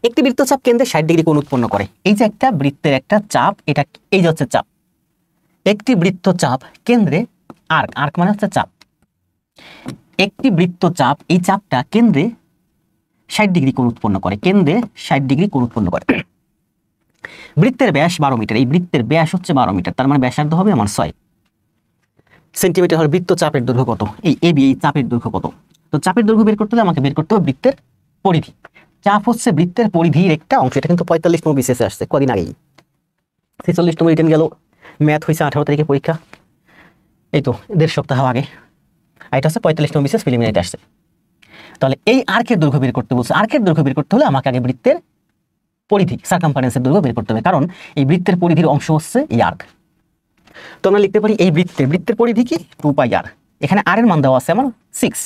একটি বৃত্তচাপ কেন্দ্রে 60 ডিগ্রি কোণ উৎপন্ন করে। এই যে একটা বৃত্তের একটা চাপ, এটা এই যে হচ্ছে চাপ। একটি বৃত্তচাপ কেন্দ্রে আর্ক, আর্ক মানে হচ্ছে চাপ। একটি বৃত্তচাপ, এই চাপটা কেন্দ্রে 60 ডিগ্রি কোণ উৎপন্ন করে, কেন্দ্রে 60 ডিগ্রি কোণ উৎপন্ন করে। বৃত্তের ব্যাস 12 মিটার, এই বৃত্তের ব্যাস হচ্ছে 12 মিটার, তার মানে ব্যাসার্ধ হবে আমার 6 সেন্টিমিটার। হলে বৃত্তচাপের দৈর্ঘ্য কত? এই এবি, এই চাপের দৈর্ঘ্য কত? তো চাপের দৈর্ঘ্য বের করতে হলে আমাকে বের করতে হবে বৃত্তের পরিধি। চাপ হচ্ছে বৃত্তের পরিধির একটা অংশ। এটা কিন্তু 45তম বিসিএসে আসছে কদিন আগেই। 46তম রিটেন গেল, ম্যাথ হয়েছে 18 তারিখে পরীক্ষা, এই তো 1.5 সপ্তাহ আগে। আর এটা হচ্ছে 45তম বিসিএস প্রিলিমিনারিতে আসছে। তাহলে এই আর্কের দৈর্ঘ্য বের করতে বলছে। আর্কের দৈর্ঘ্য বের করতে হলে আমাকে আগে বৃত্তের পরিধি, সার্কামফারেন্সের দৈর্ঘ্য বের করতে হবে, কারণ এই বৃত্তের পরিধির অংশ হচ্ছে এই আর্ক। তো আমরা লিখতে পারি এই বৃত্তের পরিধি কি 2 পাই আর। এখানে আর এর মান দেওয়া আছে আমার 6,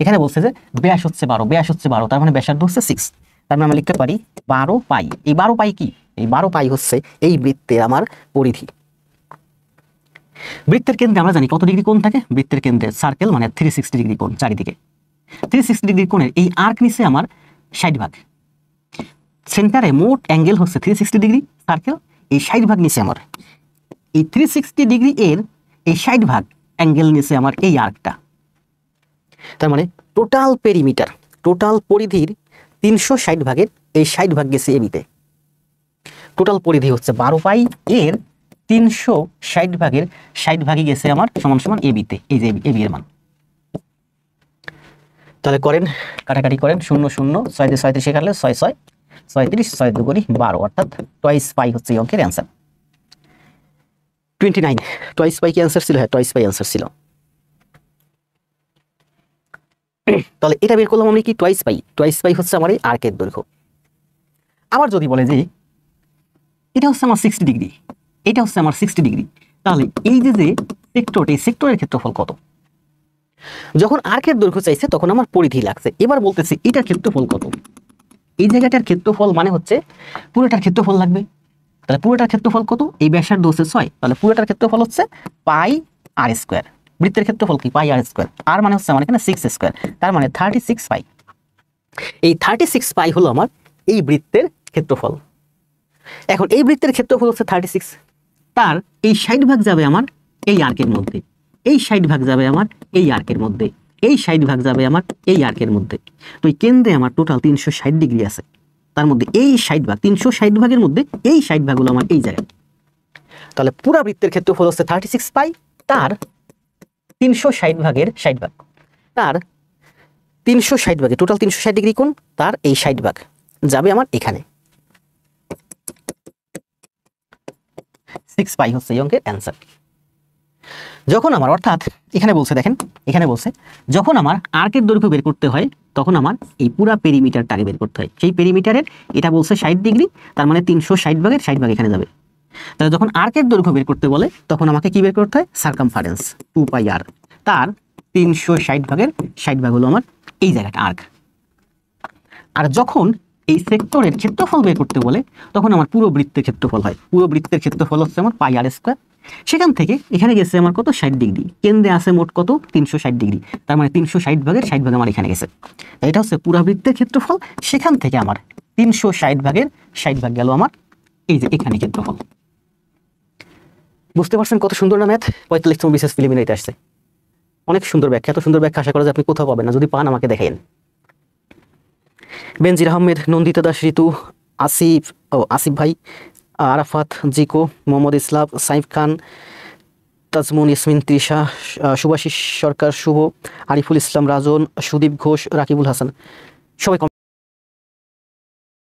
এখানে বলছে যে ব্যাস হচ্ছে 12, ব্যাস হচ্ছে 12, তার মানে ব্যাসার্ধ হচ্ছে 6, তার মানে আমরা লিখতে পারি 12 পাই। এই 12 পাই কি? এই 12 পাই হচ্ছে এই বৃত্তের আমার পরিধি। বৃত্তের কেন্দ্রে আমরা জানি কত ডিগ্রি কোণ থাকে? বৃত্তের কেন্দ্রে সার্কেল মানে 360 ডিগ্রি কোণ চারিদিকে। 360 ডিগ্রি কোণের এই আর্ক নিচে আমার 60 ভাগ, সেন্টারে মোট অ্যাঙ্গেল হচ্ছে 360 ডিগ্রি সার্কেল, এই 60 ভাগ নিচে আমার এই 360 ডিগ্রি এর এই 60 ভাগ অ্যাঙ্গেল নিচে আমার এই আর্কটা। তার মানে টোটাল পেরিমিটার, টোটাল পরিধির 360 ভাগের এই 60 ভাগ গেছে এবিতে। টোটাল পরিধি হচ্ছে 12 পাই, এর 360 ভাগের 60 ভাগই গেছে আমার সমান সমান এবিতে, এই যে এবি এর মান। তাহলে করেন, কাটাকাটি করেন, 0 0 6 দিয়ে 36 কাটলে 6 6 36, 6 2 12, অর্থাৎ টয়েস পাই হচ্ছে এই অঙ্কের অ্যান্সার। 29 টয়েস পাই কি অ্যান্সার ছিল? হ্যাঁ, টয়েস পাই অ্যান্সার ছিল। তাহলে এটা বের করলাম আমি কি টয়েস পাই। টয়েস পাই হচ্ছে আমার এই আর্কের দৈর্ঘ্য। আবার যদি বলে যে এটা হচ্ছে আমার 60 ডিগ্রি, এটা হচ্ছে আমার 60 ডিগ্রি, তাহলে এই যে সেক্টরটা, এই সেক্টরের ক্ষেত্রফল কত? যখন আর্কের দৈর্ঘ্য চাইছে তখন আমার পরিধি লাগছে। এবার বলতেছে এটার ক্ষেত্রফল কত? এই জায়গাটার ক্ষেত্রফল মানে হচ্ছে পুরোটার ক্ষেত্রফল লাগবে। তাহলে পুরোটার ক্ষেত্রফল কত? এই ব্যাসার্ধ হচ্ছে 6, তাহলে পুরোটার ক্ষেত্রফল হচ্ছে পাই আর স্কোয়ার। বৃত্তের ক্ষেত্রফল কি? পাই আর স্কোয়ার। আর মানে হচ্ছে আমার এখানে 6 স্কোয়ার, তার মানে 36 পাই। এই 36 পাই হলো আমার এই বৃত্তের ক্ষেত্রফল। এখন এই বৃত্তের ক্ষেত্রফল হচ্ছে 36, তার এই 60 ভাগ যাবে আমার এই আর্কের মধ্যে, এই 60 ভাগ যাবে আমার এই আর্কের মধ্যে, এই 60 ভাগ যাবে আমার এই আর্কের মধ্যে। তো এই কেন্দ্রে আমার টোটাল 360 ডিগ্রি আছে, তার মধ্যে এই 60 ভাগ, 360 ভাগের মধ্যে এই 60 ভাগ হলো আমার এই জায়গায়। তাহলে পুরা বৃত্তের ক্ষেত্রফল হচ্ছে 36 পাই, তার 360 ভাগের 60 ভাগ, তার 360 ভাগে টোটাল 360 ডিগ্রি কোণ, তার এই 60 ভাগ যাবে আমার এখানে। 6 পাই হচ্ছে এই অঙ্কের অ্যান্সার। যখন আমার, অর্থাৎ এখানে বলছে, দেখেন এখানে বলছে যখন আমার আর্কের দৈর্ঘ্য বের করতে হয় তখন আমার এই পুরা পেরিমিটারটাকে বের করতে হয়। সেই পেরিমিটারের এটা বলছে 60 ডিগ্রি, তার মানে 360 ভাগের 60 ভাগ এখানে যাবে। তাহলে যখন আর্কের দৈর্ঘ্য বের করতে বলে তখন আমাকে কি বের করতে হয়? সার্কামফারেন্স 2 পাই আর, তার 360 ভাগের 60 ভাগ হলো আমার এই জায়গাটা আর্ক। আর যখন এই সেক্টরের ক্ষেত্রফল বের করতে বলে তখন আমার পুরো বৃত্তের ক্ষেত্রফল হয়। পুরো বৃত্তের ক্ষেত্রফল হচ্ছে আমার পাই আর স্কোয়ার। সেখান থেকে এখানে গেছে আমার কত? 60 ডিগ্রি। কেন্দ্রে আছে মোট কত? 360 ডিগ্রি, তার মানে 360 ভাগের 60 ভাগ আমার এখানে গেছে। এটা হচ্ছে পুরো বৃত্তের ক্ষেত্রফল। সেখান থেকে আমার 360 ভাগের 60 ভাগ গেল আমার এই যে এখানে ক্ষেত্রফল। বুঝতে পারছেন কত সুন্দর না ম্যাথ? 45তম বিসিএস প্রিলিমিনারিতে আসছে। অনেক সুন্দর ব্যাখ্যা, এত সুন্দর ব্যাখ্যা আশা করা যায় আপনি কোথাও পাবেন না, যদি পান আমাকে দেখাইন। বেনজির আহমেদ, নন্দিতা দাস, ঋতু, আসিফ ভাই, আরাফাত, জিকো, মোহাম্মদ ইসলাম, সাইফ খান, তাজমুন ইয়াসমিন, তৃষা, সুভাষিস সরকার, শুভ, আরিফুল ইসলাম, রাজন, সুদীপ ঘোষ, রাকিবুল হাসান, সবাই কমেন্ট